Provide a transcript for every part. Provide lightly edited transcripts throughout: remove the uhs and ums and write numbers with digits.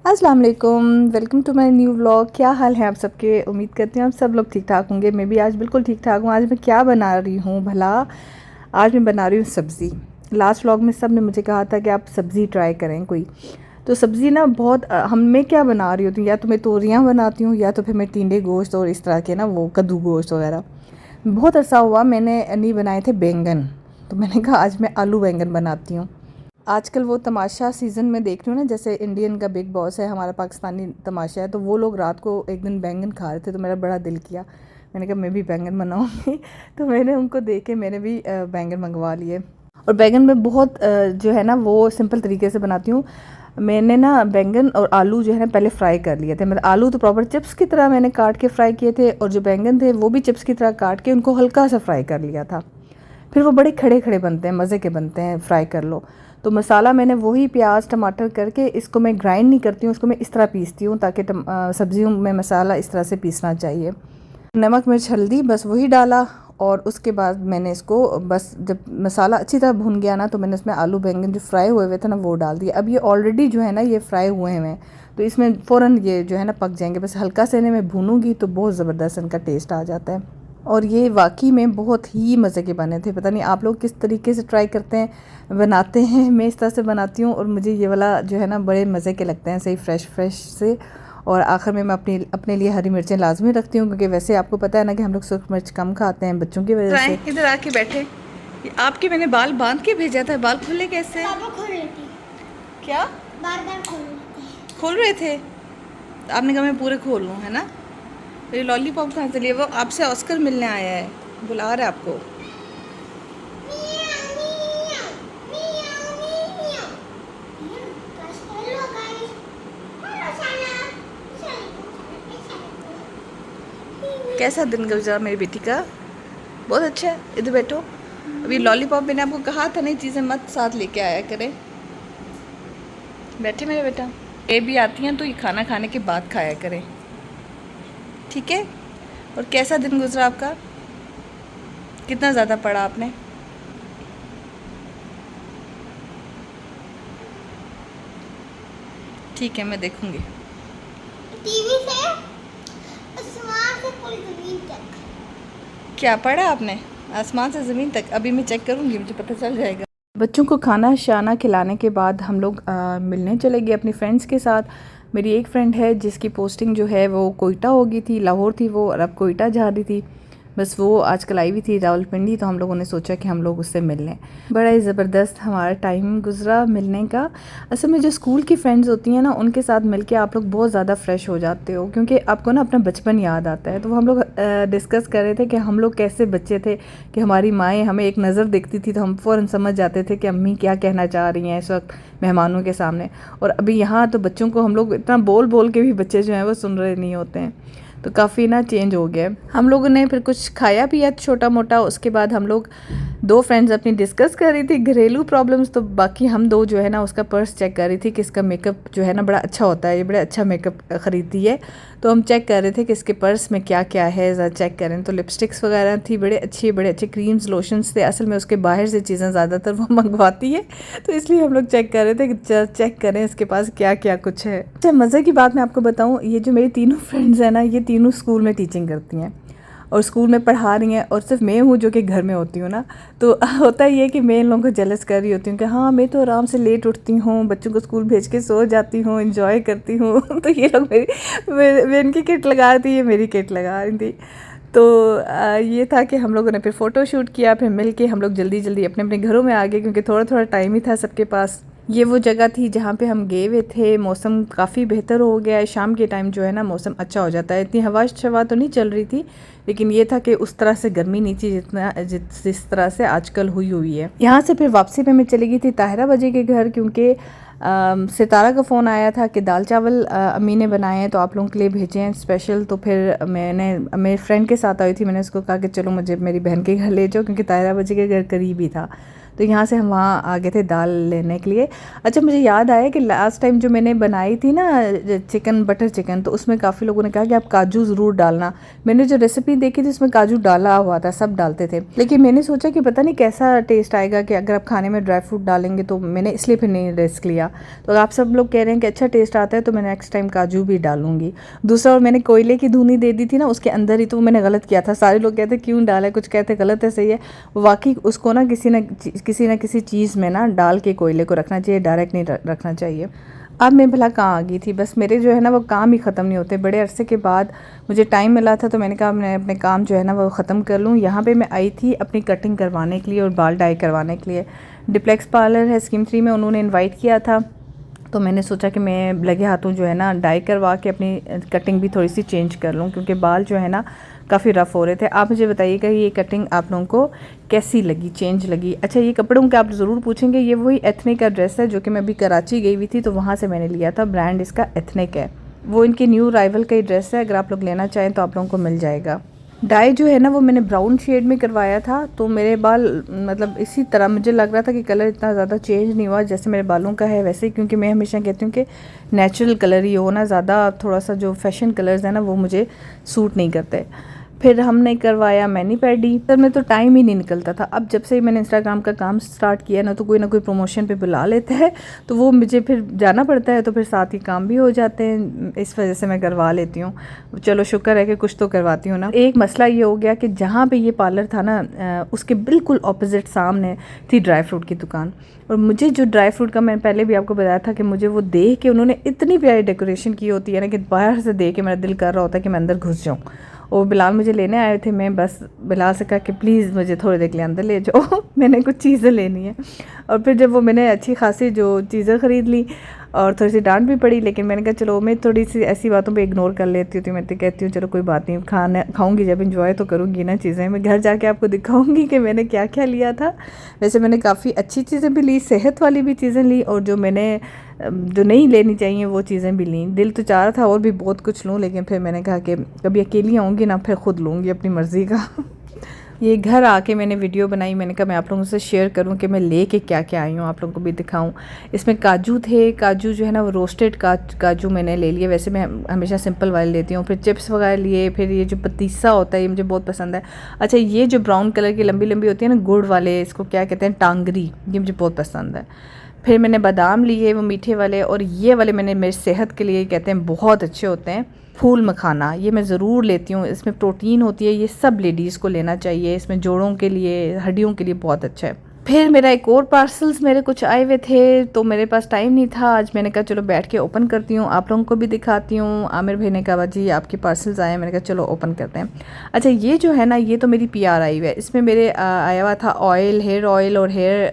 अस्सलाम वालेकुम, welcome to my new vlog. क्या हाल है आप सबके? उम्मीद करती हूँ आप सब लोग ठीक ठाक होंगे। मैं भी आज बिल्कुल ठीक ठाक हूँ। आज मैं क्या बना रही हूँ भला? आज मैं बना रही हूँ सब्ज़ी। लास्ट व्लॉग में सब ने मुझे कहा था कि आप सब्ज़ी ट्राई करें कोई। तो सब्ज़ी ना बहुत हम मैं क्या बना रही होती हूँ, या तो मैं तोरियाँ बनाती हूँ या तो फिर मैं टिंडे गोश्त और इस तरह के ना वो कद्दू गोश्त वगैरह। बहुत अरसा हुआ मैंने नहीं बनाए थे बैंगन, तो मैंने कहा आज मैं आलू बैंगन बनाती हूँ। आजकल वो तमाशा सीज़न में देख रही हूँ ना, जैसे इंडियन का बिग बॉस है, हमारा पाकिस्तानी तमाशा है, तो वो लोग रात को एक दिन बैंगन खा रहे थे तो मेरा बड़ा दिल किया। मैंने कहा मैं भी बैंगन बनाऊँगी तो मैंने उनको देख के मैंने भी बैंगन मंगवा लिए। और बैंगन में बहुत जो है ना वो सिंपल तरीके से बनाती हूँ। मैंने ना बैंगन और आलू जो है ना पहले फ्राई कर लिए थे। मतलब आलू तो प्रॉपर चिप्स की तरह मैंने काट के फ्राई किए थे, और जो बैंगन थे वो भी चिप्स की तरह काट के उनको हल्का सा फ्राई कर लिया था। फिर वो बड़े खड़े खड़े बनते हैं, मज़े के बनते हैं, फ्राई कर लो। तो मसाला मैंने वही प्याज टमाटर करके, इसको मैं ग्राइंड नहीं करती हूँ, इसको मैं इस तरह पीसती हूँ ताकि सब्जियों में मसाला इस तरह से पीसना चाहिए। नमक मिर्च हल्दी बस वही डाला। और उसके बाद मैंने इसको बस जब मसाला अच्छी तरह भुन गया ना, तो मैंने इसमें आलू बैंगन जो फ्राई हुए हुए थे ना वो डाल दिया। अब ये ऑलरेडी जो है ना ये फ्राई हुए हैं, तो इसमें फ़ौरन ये जो है ना पक जाएंगे। बस हल्का से इन्हें मैं भूनूंगी तो बहुत ज़बरदस्त इनका टेस्ट आ जाता है। और ये वाकई में बहुत ही मज़े के बने थे। पता नहीं आप लोग किस तरीके से ट्राई करते हैं, बनाते हैं। मैं इस तरह से बनाती हूँ और मुझे ये वाला जो है ना बड़े मज़े के लगते हैं, सही फ्रेश फ्रेश से। और आखिर में मैं अपने लिए हरी मिर्चें लाजमी रखती हूँ, क्योंकि वैसे आपको पता है ना कि हम लोग सूख मिर्च कम खाते हैं बच्चों की वजह से। इधर आके बैठे। ये आपके मैंने बाल बांध के भेजा था, बाल खुले कैसे? पापा खोल रही थी। क्या बार बार खोल रही थी। खोल रहे थे? आपने कहा मैं पूरे खोल लूँ, है ना? तो ये लॉलीपॉप कहाँ से लिए? वो आपसे ऑस्कर मिलने आया है, बुला रहा है आपको। Hello guys. हेलो साला। कैसा दिन गुजरा मेरी बेटी का? बहुत अच्छा है। इधर बैठो। अभी लॉलीपॉप मैंने आपको कहा था नई चीज़ें मत साथ लेके आया करें। बैठे मेरे बेटा। ये भी आती हैं तो ये खाना खाने के बाद खाया करें, ठीक है? और कैसा दिन गुजरा आपका? कितना ज़्यादा पढ़ा आपने? ठीक है, मैं देखूँगी। टीवी से आसमान से पूरी जमीन तक। क्या पढ़ा आपने? आसमान से ज़मीन तक? अभी मैं चेक करूँगी, मुझे पता चल जाएगा। बच्चों को खाना शाना खिलाने के बाद हम लोग मिलने चले गए अपनी फ्रेंड्स के साथ। मेरी एक फ्रेंड है जिसकी पोस्टिंग जो है वो कोयटा हो गई थी, लाहौर थी वो, और अब कोयटा जा रही थी। बस वो आजकल आई हुई थी रावलपिंडी, तो हम लोगों ने सोचा कि हम लोग उससे मिल लें। बड़ा ही ज़बरदस्त हमारा टाइम गुजरा मिलने का। असल में जो स्कूल की फ्रेंड्स होती हैं ना, उनके साथ मिलके आप लोग बहुत ज़्यादा फ्रेश हो जाते हो, क्योंकि आपको ना अपना बचपन याद आता है। तो हम लोग डिस्कस कर रहे थे कि हम लोग कैसे बच्चे थे कि हमारी माएँ हमें एक नज़र देखती थी तो हम फ़ौरन समझ जाते थे कि अम्मी क्या कहना चाह रही हैं इस वक्त मेहमानों के सामने। और अभी यहाँ तो बच्चों को हम लोग इतना बोल बोल के भी बच्चे जो हैं वो सुन रहे नहीं होते हैं। तो काफ़ी ना चेंज हो गया। हम लोगों ने फिर कुछ खाया पिया छोटा मोटा। उसके बाद हम लोग दो फ्रेंड्स अपनी डिस्कस कर रही थी घरेलू प्रॉब्लम्स, तो बाकी हम दो जो है ना उसका पर्स चेक कर रही थी कि इसका मेकअप जो है ना बड़ा अच्छा होता है, ये बड़ा अच्छा मेकअप ख़रीदती है। तो हम चेक कर रहे थे कि इसके पर्स में क्या क्या है, ज़रा चेक करें। तो लिपस्टिक्स वगैरह थी, बड़े अच्छे क्रीम्स लोशंस थे। असल में उसके बाहर से चीज़ें ज़्यादातर वो मंगवाती है, तो इसलिए हम लोग चेक कर रहे थे कि चेक करें इसके पास क्या क्या कुछ है। अच्छा, मज़े की बात मैं आपको बताऊँ, ये जो मेरी तीनों फ्रेंड्स हैं ना, ये तीनों स्कूल में टीचिंग करती हैं और स्कूल में पढ़ा रही हैं, और सिर्फ मैं हूँ जो कि घर में होती हूँ ना। तो होता ही है कि मैं इन लोगों को जेलस कर रही होती हूँ कि हाँ मैं तो आराम से लेट उठती हूँ, बच्चों को स्कूल भेज के सो जाती हूँ, एंजॉय करती हूँ तो ये लोग मैं इनकी किट लगा रही थी, ये मेरी किट लगा रही थी। तो ये था कि हम लोगों ने फिर फ़ोटो शूट किया, फिर मिल के हम लोग जल्दी जल्दी अपने अपने घरों में आ गए, क्योंकि थोड़ा थोड़ा टाइम ही था सबके पास। ये वो जगह थी जहाँ पे हम गए हुए थे। मौसम काफ़ी बेहतर हो गया है, शाम के टाइम जो है ना मौसम अच्छा हो जाता है। इतनी हवा शवा तो नहीं चल रही थी, लेकिन ये था कि उस तरह से गर्मी नहीं थी जिस तरह से आजकल हुई है। यहाँ से फिर वापसी पे मैं चली गई थी ताहिरा बाजी के घर, क्योंकि सितारा का फ़ोन आया था कि दाल चावल अम्मी ने बनाए हैं तो आप लोगों के लिए भेजे हैं स्पेशल। तो फिर मैंने मेरे फ्रेंड के साथ आई थी, मैंने उसको कहा कि चलो मुझे मेरी बहन के घर ले जाओ, क्योंकि ताहिरा बाजी के घर करीब ही था। तो तो यहाँ से हम वहाँ आ गए थे दाल लेने के लिए। अच्छा मुझे याद आया कि लास्ट टाइम जो मैंने बनाई थी ना चिकन बटर चिकन, तो उसमें काफ़ी लोगों ने कहा कि आप काजू ज़रूर डालना। मैंने जो रेसिपी देखी थी उसमें काजू डाला हुआ था, सब डालते थे, लेकिन मैंने सोचा कि पता नहीं कैसा टेस्ट आएगा कि अगर आप खाने में ड्राई फ्रूट डालेंगे, तो मैंने इसलिए फिर नहीं रिस्क लिया। तो आप सब लोग कह रहे हैं कि अच्छा टेस्ट आता है, तो मैं नेक्स्ट टाइम काजू भी डालूंगी। दूसरा, और मैंने कोयले की धुनी दे दी थी ना उसके अंदर ही, तो मैंने गलत किया था। सारे लोग कहते क्यों डाला है, कुछ कहते गलत है, सही है। वाकई उसको ना किसी न किसी चीज़ में ना डाल के कोयले को रखना चाहिए, डायरेक्ट नहीं रखना चाहिए। अब मैं भला कहाँ आ गई थी, बस मेरे जो है ना वो काम ही ख़त्म नहीं होते। बड़े अरसे के बाद मुझे टाइम मिला था, तो मैंने कहा मैं अपने काम जो है ना वो ख़त्म कर लूँ। यहाँ पे मैं आई थी अपनी कटिंग करवाने के लिए और बाल डाई करवाने के लिए। डिप्लेक्स पार्लर है स्कीम 3 में, उन्होंने इनवाइट किया था, तो मैंने सोचा कि मैं लगे हाथों जो है ना डाई करवा के अपनी कटिंग भी थोड़ी सी चेंज कर लूँ, क्योंकि बाल जो है ना काफ़ी रफ़ हो रहे थे। आप मुझे बताइएगा ये कटिंग आप लोगों को कैसी लगी, चेंज लगी। अच्छा ये कपड़ों के आप ज़रूर पूछेंगे, ये वही एथनिक का ड्रेस है जो कि मैं अभी कराची गई हुई थी, तो वहाँ से मैंने लिया था। ब्रांड इसका एथनिक है, वो इनके न्यू राइवल का ही ड्रेस है। अगर आप लोग लेना चाहें तो आप लोगों को मिल जाएगा। डाई जो है ना वो मैंने ब्राउन शेड में करवाया था, तो मेरे बाल मतलब इसी तरह मुझे लग रहा था कि कलर इतना ज़्यादा चेंज नहीं हुआ जैसे मेरे बालों का है वैसे ही, क्योंकि मैं हमेशा कहती हूँ कि नेचुरल कलर ही हो ना, ज़्यादा थोड़ा सा जो फैशन कलर्स है ना वो मुझे सूट नहीं करते। फिर हमने करवाया मैनी पैडी, पर में तो टाइम ही नहीं निकलता था। अब जब से मैंने इंस्टाग्राम का काम स्टार्ट किया ना, तो कोई ना कोई प्रमोशन पे बुला लेता है, तो वो मुझे फिर जाना पड़ता है, तो फिर साथ ही काम भी हो जाते हैं, इस वजह से मैं करवा लेती हूँ। चलो शुक्र है कि कुछ तो करवाती हूँ ना। एक मसला ये हो गया कि जहाँ पे ये पार्लर था ना उसके बिल्कुल ऑपोजिट सामने थी ड्राई फ्रूट की दुकान, और मुझे जो ड्राई फ्रूट का, मैंने पहले भी आपको बताया था कि मुझे वो देख के, उन्होंने इतनी प्यारी डेकोरेशन की होती है ना कि बाहर से देख के मेरा दिल कर रहा होता है कि मैं अंदर घुस जाऊँ। और बिलाल मुझे लेने आए थे, मैं बस बिलाल से कहा कि प्लीज़ मुझे थोड़ी देर के लिए अंदर ले जाओ मैंने कुछ चीज़ें लेनी है। और फिर जब वो मैंने अच्छी खासी जो चीज़ें ख़रीद ली और थोड़ी सी डांट भी पड़ी, लेकिन मैंने कहा चलो मैं थोड़ी सी ऐसी बातों पे इग्नोर कर लेती हूँ, तो मैं तो कहती हूँ चलो कोई बात नहीं, खाऊंगी जब इंजॉय तो करूँगी ना चीज़ें। मैं घर जाके आपको दिखाऊंगी कि मैंने क्या क्या लिया था। वैसे मैंने काफ़ी अच्छी चीज़ें भी ली, सेहत वाली भी चीज़ें ली, और जो मैंने जो नहीं लेनी चाहिए वो चीज़ें भी लीं। दिल तो चाह रहा था और भी बहुत कुछ लूँ, लेकिन फिर मैंने कहा कि कभी अकेली आऊँगी ना, फिर ख़ुद लूँगी अपनी मर्ज़ी का ये घर आके मैंने वीडियो बनाई, मैंने कहा मैं आप लोगों से शेयर करूं कि मैं लेके क्या क्या आई हूँ, आप लोगों को भी दिखाऊं। इसमें काजू थे, काजू जो है ना वो रोस्टेड काजू मैंने ले लिए, वैसे मैं हमेशा सिंपल वाले लेती हूँ। फिर चिप्स वगैरह लिए, फिर ये जो पतीसा होता है ये मुझे बहुत पसंद है। अच्छा ये जो ब्राउन कलर की लंबी लंबी होती है ना गुड़ वाले, इसको क्या कहते हैं, टांगरी, ये मुझे बहुत पसंद है। फिर मैंने बादाम लिए वो मीठे वाले, और ये वाले मैंने मेरी सेहत के लिए कहते हैं बहुत अच्छे होते हैं, फूल मखाना, ये मैं ज़रूर लेती हूँ। इसमें प्रोटीन होती है, ये सब लेडीज़ को लेना चाहिए, इसमें जोड़ों के लिए, हड्डियों के लिए बहुत अच्छा है। फिर मेरा एक और पार्सल्स मेरे कुछ आए हुए थे, तो मेरे पास टाइम नहीं था आज, मैंने कहा चलो बैठ के ओपन करती हूँ, आप लोगों को भी दिखाती हूँ। आमिर भाई ने कहा जी आपके पार्सल्स आए हैं, मैंने कहा चलो ओपन करते हैं। अच्छा ये जो है ना ये तो मेरी PR आई हुई है, इसमें मेरे आया हुआ था ऑयल, हेयर ऑयल और हेयर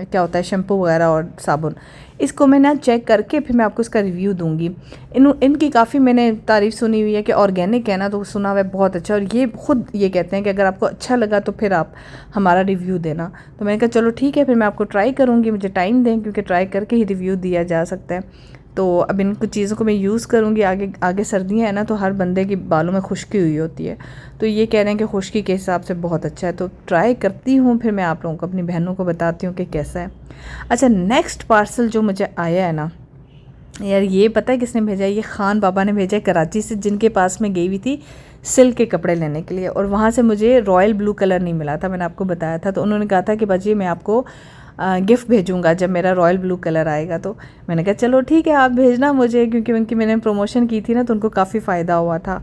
क्या होता है शैम्पू वगैरह और साबुन। इसको मैं ना चेक करके फिर मैं आपको इसका रिव्यू दूंगी। इनकी काफ़ी मैंने तारीफ़ सुनी हुई है कि ऑर्गेनिक है ना, तो सुना हुआ है बहुत अच्छा, और ये खुद ये कहते हैं कि अगर आपको अच्छा लगा तो फिर आप हमारा रिव्यू देना। तो मैंने कहा चलो ठीक है, फिर मैं आपको ट्राई करूँगी, मुझे टाइम दें, क्योंकि ट्राई करके ही रिव्यू दिया जा सकता है। तो अब इन कुछ चीज़ों को मैं यूज़ करूँगी। आगे सर्दियाँ हैं ना, तो हर बंदे की बालों में खुश्की हुई होती है, तो ये कह रहे हैं कि खुश्की के हिसाब से बहुत अच्छा है, तो ट्राई करती हूँ, फिर मैं आप लोगों को, अपनी बहनों को बताती हूँ कि कैसा है। अच्छा नेक्स्ट पार्सल जो मुझे आया है ना यार, ये पता है किसने भेजा है, ये खान बाबा ने भेजा है कराची से, जिनके पास मैं गई हुई थी सिल्क के कपड़े लेने के लिए, और वहाँ से मुझे रॉयल ब्लू कलर नहीं मिला था, मैंने आपको बताया था। तो उन्होंने कहा था कि बाजी मैं आपको गिफ्ट भेजूंगा जब मेरा रॉयल ब्लू कलर आएगा। तो मैंने कहा चलो ठीक है आप भेजना मुझे, क्योंकि उनकी मैंने प्रमोशन की थी ना, तो उनको काफ़ी फ़ायदा हुआ था।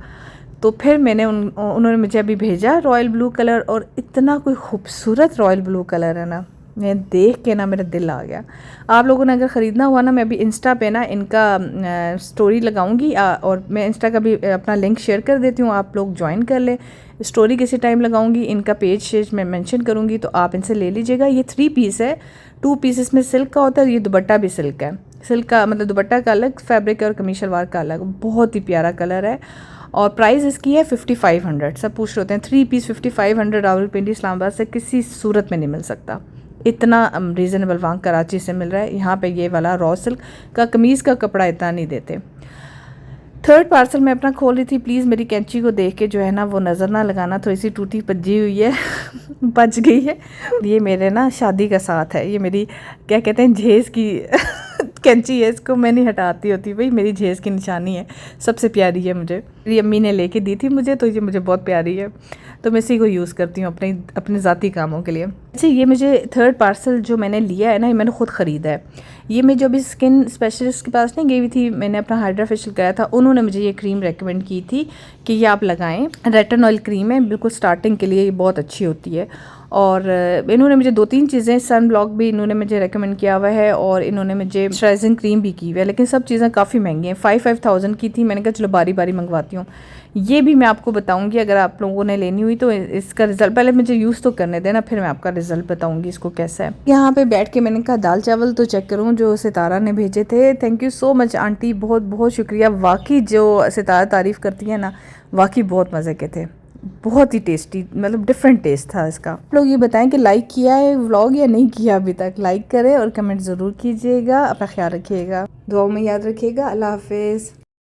तो फिर मैंने उन्होंने मुझे अभी भेजा रॉयल ब्लू कलर, और इतना कोई खूबसूरत रॉयल ब्लू कलर है ना, मैं देख के ना मेरा दिल आ गया। आप लोगों ने अगर ख़रीदना हुआ ना, मैं अभी इंस्टा पे ना इनका स्टोरी लगाऊंगी, और मैं इंस्टा का भी अपना लिंक शेयर कर देती हूँ, आप लोग ज्वाइन कर लें। स्टोरी किसी टाइम लगाऊंगी, इनका पेज मैं मेंशन करूँगी, तो आप इनसे ले लीजिएगा। ये 3 पीस है, 2 पीस इसमें सिल्क का होता है, ये दुपट्टा भी सिल्क है, सिल्क का मतलब दुपट्टा का अलग फैब्रिक है और कमीज शलवार का अलग, बहुत ही प्यारा कलर है। और प्राइस इसकी है 5500। सब पूछ रहे होते हैं 3 पीस 5500 रावलपिंडी इस्लामाबाद से किसी सूरत में नहीं मिल सकता, इतना रीज़नेबल वहाँ कराची से मिल रहा है। यहाँ पे ये वाला रॉ सिल्क का कमीज़ का कपड़ा इतना नहीं देते। थर्ड पार्सल मैं अपना खोल रही थी। प्लीज़ मेरी कैंची को देख के जो है ना वो नज़र ना लगाना, थोड़ी सी टूटी पज्जी हुई है बच गई है। ये मेरे ना शादी का साथ है, ये मेरी क्या कहते हैं झेज़ की कैंची है, इसको मैं नहीं हटाती होती भाई, मेरी झेज़ की निशानी है, सबसे प्यारी है मुझे। मेरी अम्मी ने लेके दी थी मुझे, तो ये मुझे बहुत प्यारी है, तो मैं इसी को यूज़ करती हूँ अपने ज़ाती कामों के लिए। अच्छा, ये मुझे थर्ड पार्सल जो मैंने लिया है ना, ये मैंने ख़ुद ख़रीदा है। ये मैं जो अभी स्किन स्पेशलिस्ट के पास नहीं गई हुई थी, मैंने अपना हाइड्रा फेशियल कराया था, उन्होंने मुझे ये क्रीम रेकमेंड की थी कि ये आप लगाएं। रेटिनॉल क्रीम है, बिल्कुल स्टार्टिंग के लिए ये बहुत अच्छी होती है। और इन्होंने मुझे 2-3 चीज़ें, सन ब्लॉक भी इन्होंने मुझे रेकमेंड किया हुआ है, और इन्होंने मुझे मॉइस्चराइजिंग क्रीम भी की हुई है, लेकिन सब चीज़ें काफ़ी महंगी हैं। 5,000 की थी, मैंने कहा चलो बारी बारी मंगवाती हूँ। ये भी मैं आपको बताऊंगी, अगर आप लोगों ने लेनी हुई तो इसका रिज़ल्ट पहले मुझे यूज़ तो करने देना, फिर मैं आपका रिज़ल्ट बताऊंगी इसको कैसा है। यहाँ पे बैठ के मैंने कहा दाल चावल तो चेक करूँ जो सितारा ने भेजे थे। Thank you so much aunty, बहुत बहुत शुक्रिया। वाकई जो सितारा तारीफ़ करती है ना, वाकई बहुत मज़े के थे, बहुत ही टेस्टी, मतलब डिफरेंट टेस्ट था इसका। आप लोग ये बताएं कि लाइक किया है व्लॉग या नहीं किया अभी तक। लाइक करें और कमेंट ज़रूर कीजिएगा। अपना ख्याल रखिएगा, दुआओं में याद रखिएगा। अल्लाह हाफिज़।